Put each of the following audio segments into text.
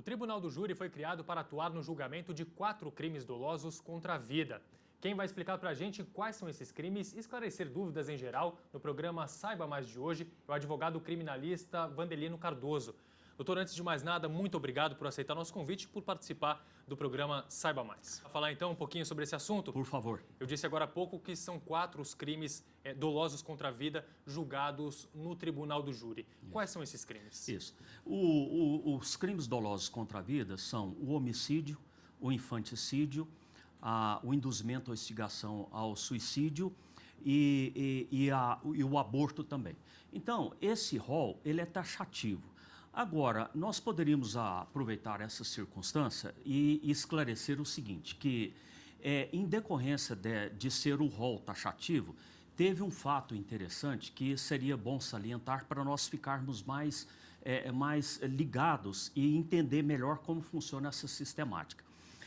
Tribunal do Júri foi criado para atuar no julgamento de 4 crimes dolosos contra a vida. Quem vai explicar para a gente quais são esses crimes e esclarecer dúvidas em geral no programa Saiba Mais de hoje é o advogado criminalista Vandelino Cardoso. Doutor, antes de mais nada, muito obrigado por aceitar nosso convite e por participar do programa Saiba Mais. Vou falar então um pouquinho sobre esse assunto? Por favor. Eu disse agora há pouco que são 4 os crimes dolosos contra a vida julgados no Tribunal do Júri. Isso. Quais são esses crimes? Isso. Os crimes dolosos contra a vida são o homicídio, o infanticídio, o induzimento ou instigação ao suicídio e o aborto também. Então, esse rol, ele é taxativo. Agora, nós poderíamos aproveitar essa circunstância e esclarecer o seguinte, que em decorrência de ser o rol taxativo, teve um fato interessante que seria bom salientar para nós ficarmos mais ligados e entender melhor como funciona essa sistemática.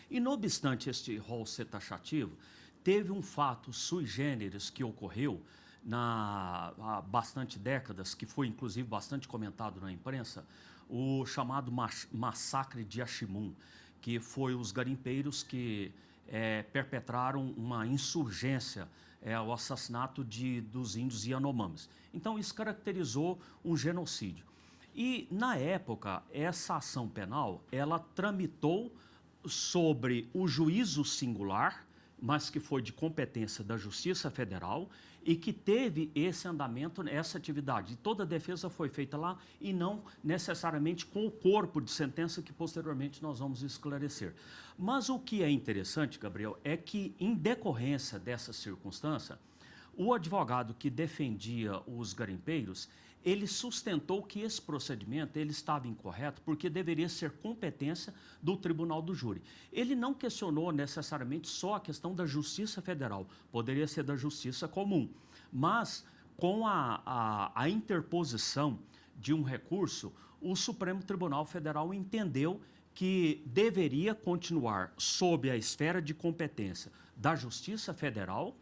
E não obstante este rol ser taxativo, teve um fato sui generis que ocorreu há bastante décadas, que foi inclusive bastante comentado na imprensa, o chamado massacre de Aximun, que foi os garimpeiros que perpetraram uma insurgência, o assassinato dos índios Yanomamis. Então isso caracterizou um genocídio. E na época, essa ação penal, ela tramitou sobre o juízo singular, mas que foi de competência da Justiça Federal e que teve esse andamento, essa atividade. Toda a defesa foi feita lá e não necessariamente com o corpo de sentença que posteriormente nós vamos esclarecer. Mas o que é interessante, Gabriel, é que em decorrência dessa circunstância, o advogado que defendia os garimpeiros, ele sustentou que esse procedimento ele estava incorreto porque deveria ser competência do Tribunal do Júri. Ele não questionou necessariamente só a questão da Justiça Federal, poderia ser da Justiça Comum, mas com a interposição de um recurso, o Supremo Tribunal Federal entendeu que deveria continuar sob a esfera de competência da Justiça Federal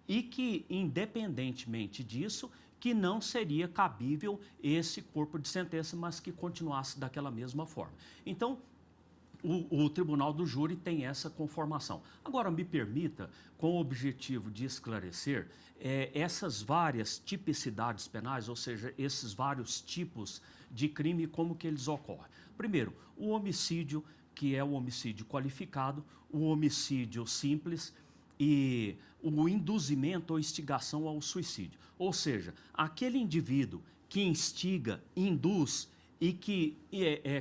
e que, independentemente disso, que não seria cabível esse corpo de sentença, mas que continuasse daquela mesma forma. Então, o Tribunal do Júri tem essa conformação. Agora, me permita, com o objetivo de esclarecer essas várias tipicidades penais, ou seja, esses vários tipos de crime, como que eles ocorrem. Primeiro, o homicídio, que é o homicídio qualificado, o homicídio simples, e o induzimento ou instigação ao suicídio. Ou seja, aquele indivíduo que instiga, induz e que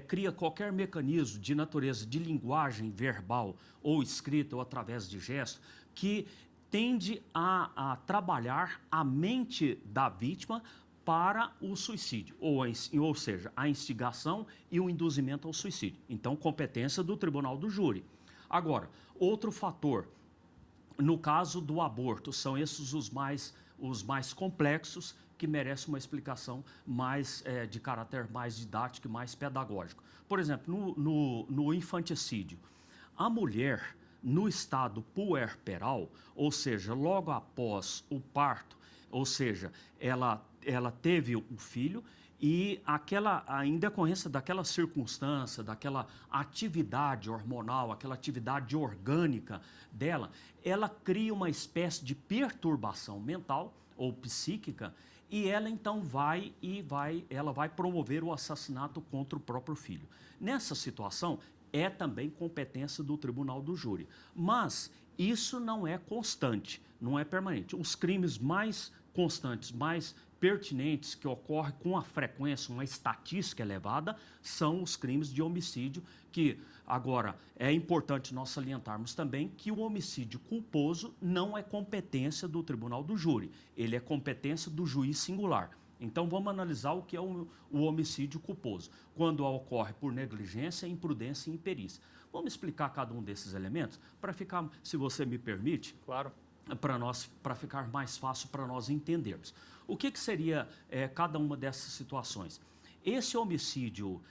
cria qualquer mecanismo de natureza de linguagem verbal ou escrita ou através de gesto que tende a trabalhar a mente da vítima para o suicídio, ou seja, a instigação e o induzimento ao suicídio. Então, competência do Tribunal do Júri. Agora, outro fator. No caso do aborto, são esses os mais complexos que merecem uma explicação mais de caráter mais didático e mais pedagógico. Por exemplo, no infanticídio, a mulher no estado puerperal, ou seja, logo após o parto, ou seja, ela teve o filho e em decorrência daquela circunstância, daquela atividade hormonal, aquela atividade orgânica dela, ela cria uma espécie de perturbação mental ou psíquica e ela então vai promover o assassinato contra o próprio filho. Nessa situação, é também competência do Tribunal do Júri. Mas isso não é constante, não é permanente. Os crimes mais constantes, mais pertinentes, que ocorrem com a frequência, uma estatística elevada, são os crimes de homicídio, que agora é importante nós salientarmos também que o homicídio culposo não é competência do Tribunal do Júri, ele é competência do juiz singular. Então vamos analisar o que é o homicídio culposo, quando ocorre por negligência, imprudência e imperícia. Vamos explicar cada um desses elementos para ficar, se você me permite, claro, para ficar mais fácil para nós entendermos. O que seria cada uma dessas situações? Esse homicídio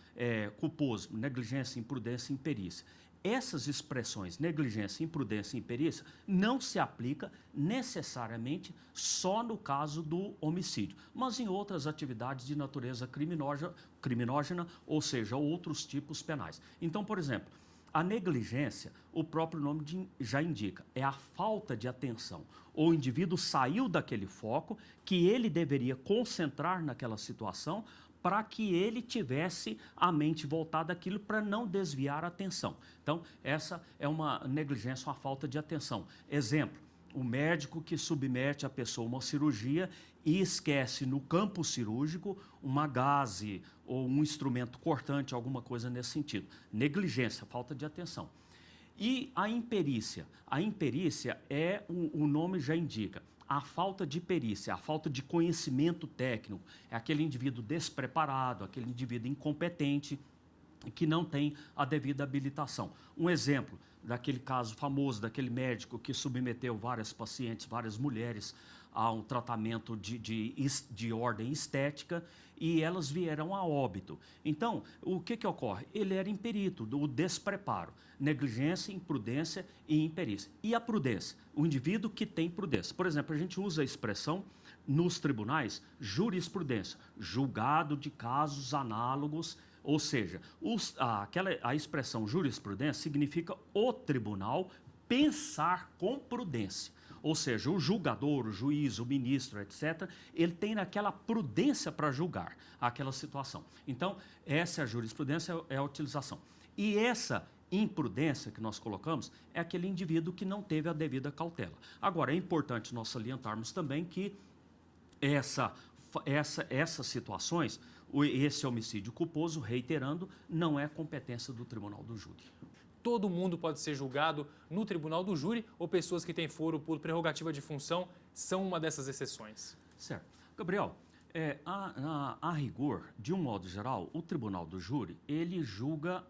culposo, negligência, imprudência e imperícia, essas expressões, negligência, imprudência e imperícia, não se aplica necessariamente só no caso do homicídio, mas em outras atividades de natureza criminógena, ou seja, outros tipos penais. Então, por exemplo, a negligência, o próprio nome já indica, é a falta de atenção. O indivíduo saiu daquele foco que ele deveria concentrar naquela situação para que ele tivesse a mente voltada àquilo para não desviar a atenção. Então, essa é uma negligência, uma falta de atenção. Exemplo, o médico que submete a pessoa a uma cirurgia e esquece no campo cirúrgico uma gaze ou um instrumento cortante, alguma coisa nesse sentido. Negligência, falta de atenção. E a imperícia? A imperícia o nome já indica, a falta de perícia, a falta de conhecimento técnico. É aquele indivíduo despreparado, aquele indivíduo incompetente, que não tem a devida habilitação. Um exemplo daquele caso famoso, daquele médico que submeteu várias pacientes, várias mulheres, a um tratamento de ordem estética e elas vieram a óbito. Então, o que ocorre? Ele era imperito, o despreparo, negligência, imprudência e imperícia. E a prudência? O indivíduo que tem prudência. Por exemplo, a gente usa a expressão nos tribunais jurisprudência, julgado de casos análogos, ou seja, a expressão jurisprudência significa o tribunal pensar com prudência. Ou seja, o julgador, o juiz, o ministro, etc., ele tem aquela prudência para julgar aquela situação. Então, essa é a jurisprudência, é a utilização. E essa imprudência que nós colocamos é aquele indivíduo que não teve a devida cautela. Agora, é importante nós salientarmos também que essas situações, esse homicídio culposo, reiterando, não é competência do tribunal do júri. Todo mundo pode ser julgado no tribunal do júri ou pessoas que têm foro por prerrogativa de função são uma dessas exceções? Certo. Gabriel, a rigor, de um modo geral, o tribunal do júri, ele julga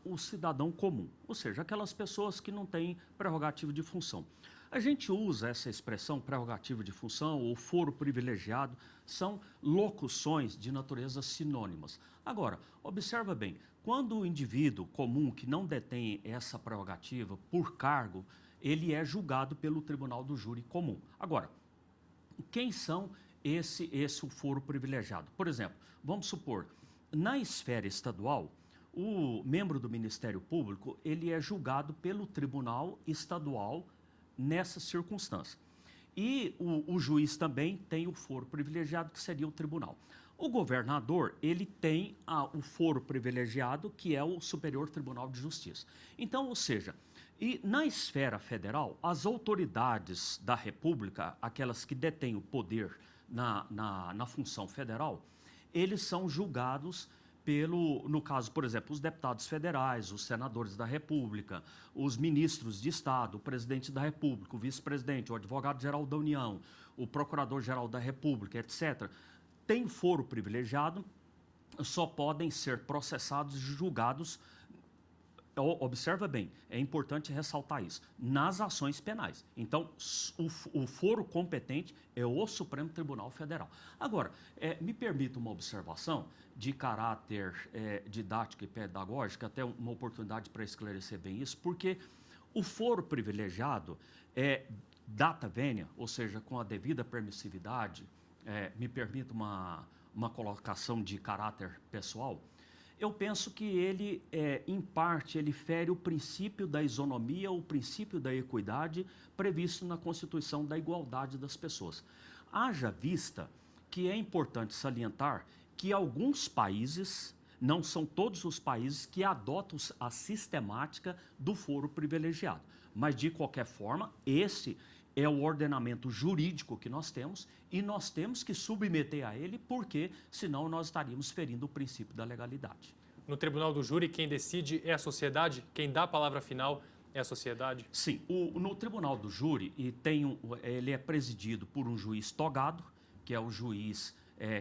o cidadão comum, ou seja, aquelas pessoas que não têm prerrogativa de função. A gente usa essa expressão prerrogativa de função ou foro privilegiado, são locuções de natureza sinônimas. Agora, observa bem, quando o indivíduo comum que não detém essa prerrogativa por cargo, ele é julgado pelo tribunal do júri comum. Agora, quem são o foro privilegiado? Por exemplo, vamos supor, na esfera estadual, o membro do Ministério Público, ele é julgado pelo tribunal estadual nessa circunstância. E o juiz também tem o foro privilegiado, que seria o tribunal. O governador, ele tem o foro privilegiado, que é o Superior Tribunal de Justiça. Então, ou seja, e na esfera federal, as autoridades da República, aquelas que detêm o poder na função federal, eles são julgados no caso, por exemplo, os deputados federais, os senadores da República, os ministros de Estado, o presidente da República, o vice-presidente, o advogado-geral da União, o procurador-geral da República, etc., têm foro privilegiado, só podem ser processados e julgados, observa bem, é importante ressaltar isso, nas ações penais. Então, o foro competente é o Supremo Tribunal Federal. Agora, me permita uma observação de caráter didático e pedagógico, até uma oportunidade para esclarecer bem isso, porque o foro privilegiado é data venia, ou seja, com a devida permissividade, me permita uma colocação de caráter pessoal, eu penso que ele, em parte, ele fere o princípio da isonomia, o princípio da equidade previsto na Constituição da Igualdade das Pessoas. Haja vista que é importante salientar que alguns países, não são todos os países que adotam a sistemática do foro privilegiado, mas, de qualquer forma, esse é o ordenamento jurídico que nós temos e nós temos que submeter a ele, porque senão nós estaríamos ferindo o princípio da legalidade. No tribunal do júri, quem decide é a sociedade? Quem dá a palavra final é a sociedade? Sim, no tribunal do júri, ele é presidido por um juiz togado, que é o juiz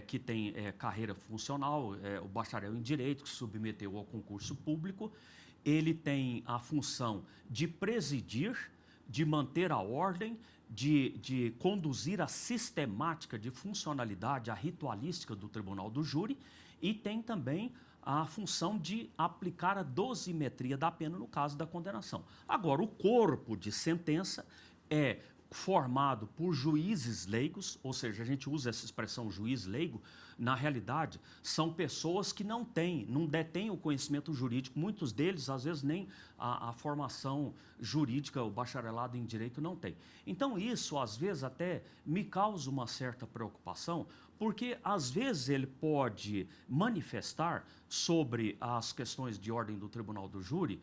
que tem carreira funcional, o bacharel em Direito, que se submeteu ao concurso público. Ele tem a função de presidir, de manter a ordem de conduzir a sistemática de funcionalidade, a ritualística do tribunal do júri, e tem também a função de aplicar a dosimetria da pena no caso da condenação. Agora, o corpo de sentença é formado por juízes leigos, ou seja, a gente usa essa expressão juiz leigo, na realidade, são pessoas que não detêm o conhecimento jurídico, muitos deles, às vezes, nem a formação jurídica, o bacharelado em direito não tem. Então, isso, às vezes, até me causa uma certa preocupação, porque, às vezes, ele pode manifestar sobre as questões de ordem do tribunal do júri,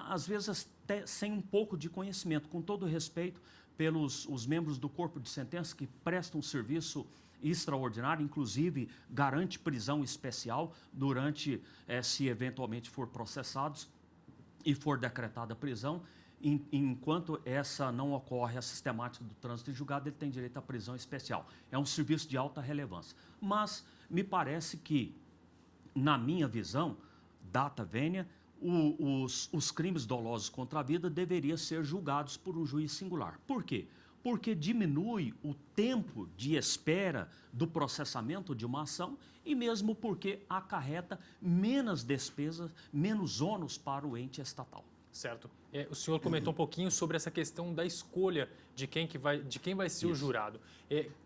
às vezes, até sem um pouco de conhecimento, com todo respeito pelos os membros do corpo de sentença que prestam serviço extraordinário, inclusive garante prisão especial durante, se eventualmente for processados e for decretada a prisão, enquanto essa não ocorre a sistemática do trânsito em julgado, ele tem direito à prisão especial. É um serviço de alta relevância. Mas me parece que, na minha visão, data vênia, os crimes dolosos contra a vida deveriam ser julgados por um juiz singular. Por quê? Porque diminui o tempo de espera do processamento de uma ação e mesmo porque acarreta menos despesas, menos ônus para o ente estatal. Certo. O senhor comentou um pouquinho sobre essa questão da escolha de quem vai ser o jurado.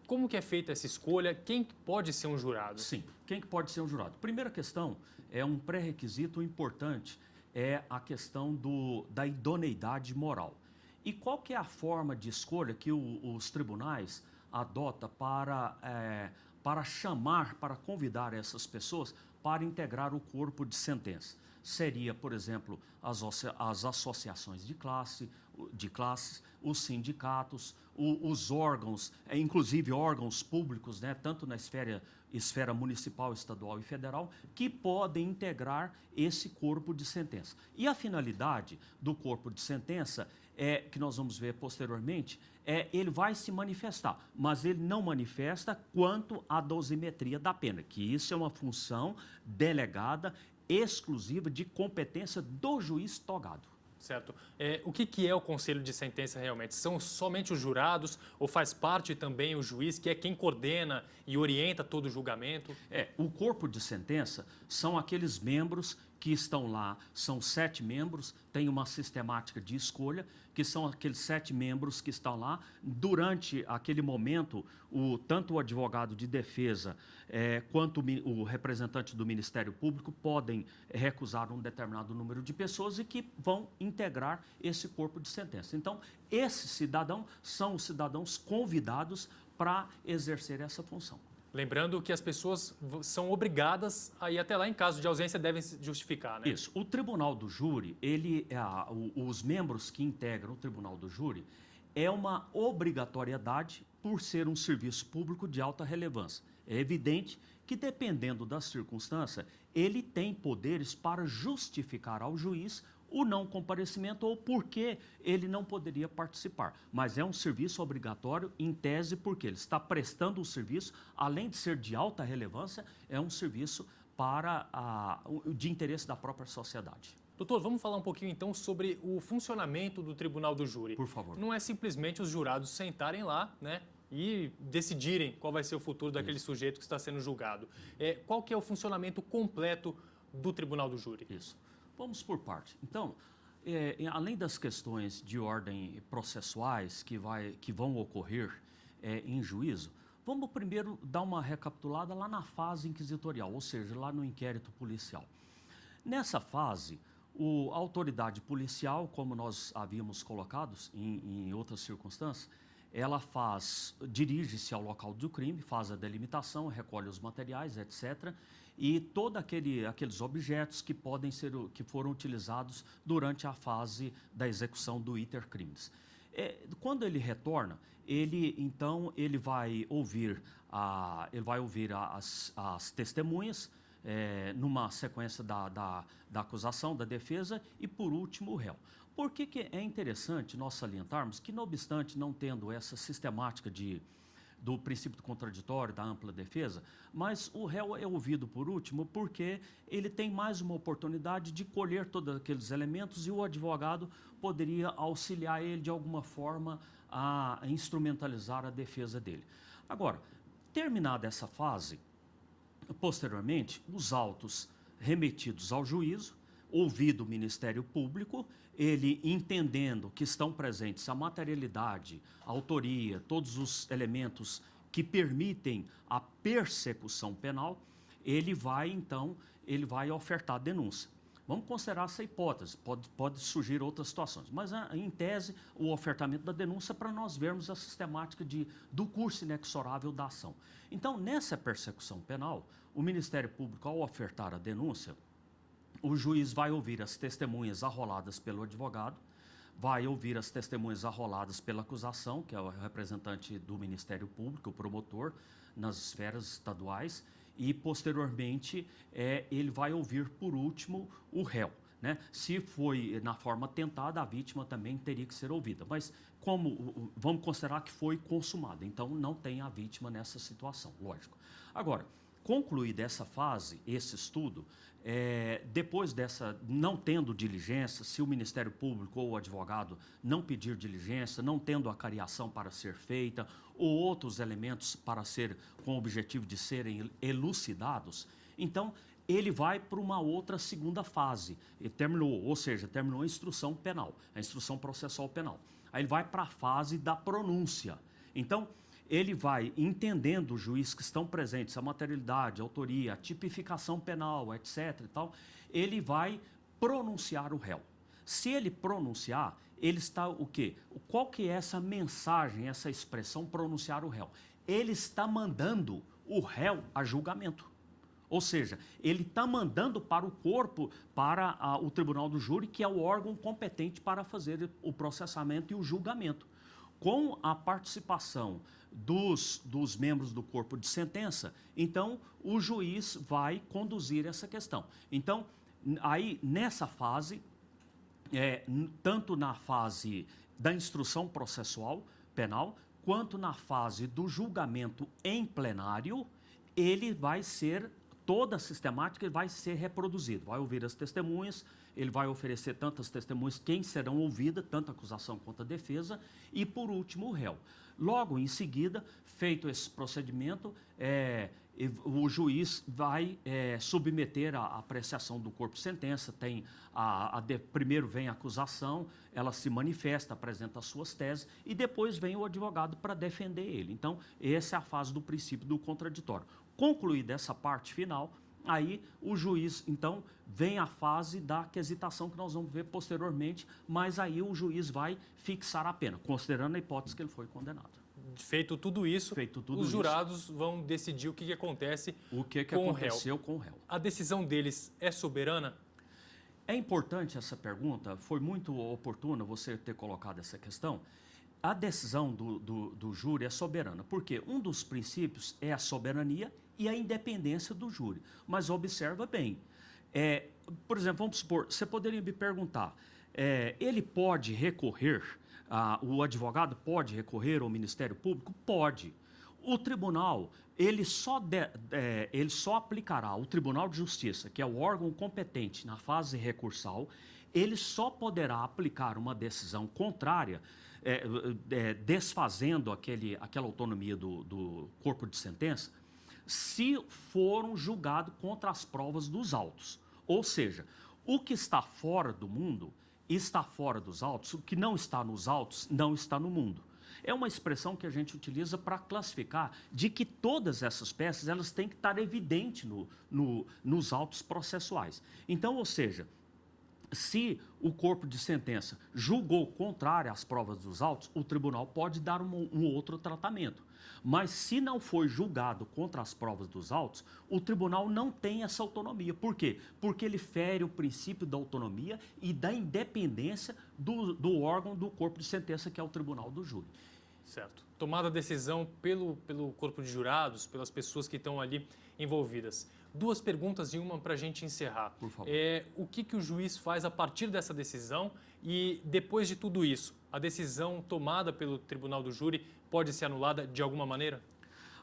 Como que é feita essa escolha? Quem pode ser um jurado? Sim, quem que pode ser um jurado? Primeira questão, um pré-requisito importante, é a questão da idoneidade moral. E qual que é a forma de escolha que os tribunais adotam para chamar, para convidar essas pessoas para integrar o corpo de sentença? Seria, por exemplo, as associações de classes, os sindicatos, os órgãos, inclusive órgãos públicos, né, tanto na esfera municipal, estadual e federal, que podem integrar esse corpo de sentença. E a finalidade do corpo de sentença que nós vamos ver posteriormente, ele vai se manifestar, mas ele não manifesta quanto à dosimetria da pena, que isso é uma função delegada exclusiva de competência do juiz togado. Certo. O que é o conselho de sentença realmente? São somente os jurados ou faz parte também o juiz, que é quem coordena e orienta todo o julgamento? O corpo de sentença são aqueles membros que estão lá, são 7 membros, tem uma sistemática de escolha, que são aqueles 7 membros que estão lá. Durante aquele momento, tanto o advogado de defesa quanto o representante do Ministério Público podem recusar um determinado número de pessoas e que vão integrar esse corpo de sentença. Então, esses cidadãos são os cidadãos convidados para exercer essa função. Lembrando que as pessoas são obrigadas a ir até lá, em caso de ausência, devem se justificar, né? Isso. O tribunal do júri, os membros que integram o tribunal do júri, é uma obrigatoriedade por ser um serviço público de alta relevância. É evidente que, dependendo da circunstância, ele tem poderes para justificar ao juiz o não comparecimento ou por que ele não poderia participar. Mas é um serviço obrigatório, em tese, porque ele está prestando o serviço, além de ser de alta relevância, é um serviço de interesse da própria sociedade. Doutor, vamos falar um pouquinho então sobre o funcionamento do tribunal do júri. Por favor. Não é simplesmente os jurados sentarem lá, né, e decidirem qual vai ser o futuro daquele sujeito que está sendo julgado. Qual que é o funcionamento completo do tribunal do júri? Isso. Vamos por parte. Então, além das questões de ordem processuais que vão ocorrer em juízo, vamos primeiro dar uma recapitulada lá na fase inquisitorial, ou seja, lá no inquérito policial. Nessa fase, a autoridade policial, como nós havíamos colocado em outras circunstâncias, ela dirige-se ao local do crime, faz a delimitação, recolhe os materiais, etc., e todos aqueles objetos que foram utilizados durante a fase da execução do iter crimes. Quando ele retorna, ele vai ouvir as testemunhas, numa sequência da acusação, da defesa e, por último, o réu. Por que é interessante nós salientarmos que, não obstante não tendo essa sistemática do princípio do contraditório, da ampla defesa, mas o réu é ouvido por último porque ele tem mais uma oportunidade de colher todos aqueles elementos e o advogado poderia auxiliar ele de alguma forma a instrumentalizar a defesa dele. Agora, terminada essa fase, posteriormente, os autos remetidos ao juízo, ouvido o Ministério Público, ele entendendo que estão presentes a materialidade, a autoria, todos os elementos que permitem a persecução penal, ele vai ofertar a denúncia. Vamos considerar essa hipótese, pode surgir outras situações, mas em tese o ofertamento da denúncia para nós vermos a sistemática do curso inexorável da ação. Então, nessa persecução penal, o Ministério Público, ao ofertar a denúncia, o juiz vai ouvir as testemunhas arroladas pelo advogado, vai ouvir as testemunhas arroladas pela acusação, que é o representante do Ministério Público, o promotor, nas esferas estaduais, e, posteriormente, ele vai ouvir, por último, o réu. Né? Se foi na forma tentada, a vítima também teria que ser ouvida. Mas, vamos considerar que foi consumado, então não tem a vítima nessa situação, lógico. Agora, concluída essa fase, esse estudo, depois dessa, não tendo diligência, se o Ministério Público ou o advogado não pedir diligência, não tendo a cariação para ser feita, ou outros elementos com o objetivo de serem elucidados, então ele vai para uma outra segunda fase, terminou a instrução penal, a instrução processual penal. Aí ele vai para a fase da pronúncia. Então, ele vai entendendo, o juiz que estão presentes, a materialidade, a autoria, a tipificação penal, etc. e tal, ele vai pronunciar o réu. Se ele pronunciar, ele está o quê? Qual que é essa mensagem, essa expressão pronunciar o réu? Ele está mandando o réu a julgamento. Ou seja, ele está mandando para o corpo, para o tribunal do júri, que é o órgão competente para fazer o processamento e o julgamento. Com a participação dos membros do corpo de sentença, então o juiz vai conduzir essa questão. Então, aí nessa fase, tanto na fase da instrução processual penal, quanto na fase do julgamento em plenário, ele vai ser, toda a sistemática vai ser reproduzida, vai ouvir as testemunhas, ele vai oferecer tantas testemunhas, quem serão ouvidas, tanto a acusação quanto a defesa, e por último o réu. Logo em seguida, feito esse procedimento, o juiz vai submeter a apreciação do corpo de sentença, primeiro vem a acusação, ela se manifesta, apresenta as suas teses, e depois vem o advogado para defender ele. Então, essa é a fase do princípio do contraditório. Concluída essa parte final, aí o juiz, então, vem a fase da quesitação que nós vamos ver posteriormente, mas aí o juiz vai fixar a pena, considerando a hipótese que ele foi condenado. Feito tudo isso, os jurados vão decidir o que acontece com o réu. A decisão deles é soberana? É importante essa pergunta, foi muito oportuna você ter colocado essa questão. A decisão do júri é soberana, porque um dos princípios é a soberania e a independência do júri. Mas observa bem, por exemplo, vamos supor, você poderia me perguntar, ele pode recorrer, o advogado pode recorrer ao Ministério Público? Pode. O tribunal, ele só aplicará, o Tribunal de Justiça, que é o órgão competente na fase recursal, ele só poderá aplicar uma decisão contrária, desfazendo aquela autonomia do corpo de sentença, se for um julgado contra as provas dos autos. Ou seja, o que está fora do mundo está fora dos autos, o que não está nos autos não está no mundo. É uma expressão que a gente utiliza para classificar de que todas essas peças elas têm que estar evidentes nos autos processuais. Então, ou seja, se o corpo de sentença julgou contrário às provas dos autos, o tribunal pode dar um outro tratamento. Mas se não foi julgado contra as provas dos autos, o tribunal não tem essa autonomia. Por quê? Porque ele fere o princípio da autonomia e da independência do órgão do corpo de sentença, que é o tribunal do júri. Certo. Tomada a decisão pelo corpo de jurados, pelas pessoas que estão ali envolvidas. Duas perguntas e uma para a gente encerrar. Por favor. O que o juiz faz a partir dessa decisão e, depois de tudo isso, a decisão tomada pelo tribunal do júri pode ser anulada de alguma maneira?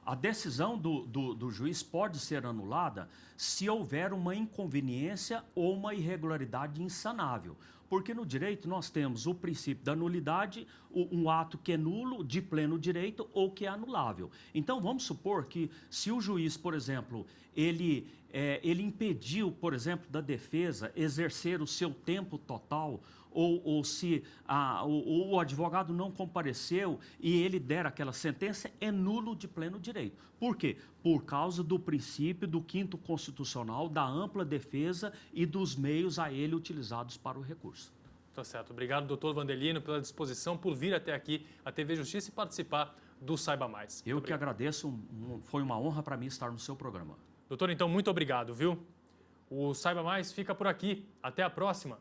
A decisão do juiz pode ser anulada se houver uma inconveniência ou uma irregularidade insanável. Porque no direito nós temos o princípio da nulidade, um ato que é nulo, de pleno direito ou que é anulável. Então vamos supor que se o juiz, por exemplo, ele impediu, por exemplo, da defesa exercer o seu tempo total, ou se o advogado não compareceu e ele der aquela sentença, é nulo de pleno direito. Por quê? Por causa do princípio do 5º constitucional, da ampla defesa e dos meios a ele utilizados para o recurso. Tá certo. Obrigado, doutor Vandelino, pela disposição, por vir até aqui, a TV Justiça, e participar do Saiba Mais. Eu que agradeço, foi uma honra para mim estar no seu programa. Doutor, então, muito obrigado, viu? O Saiba Mais fica por aqui. Até a próxima.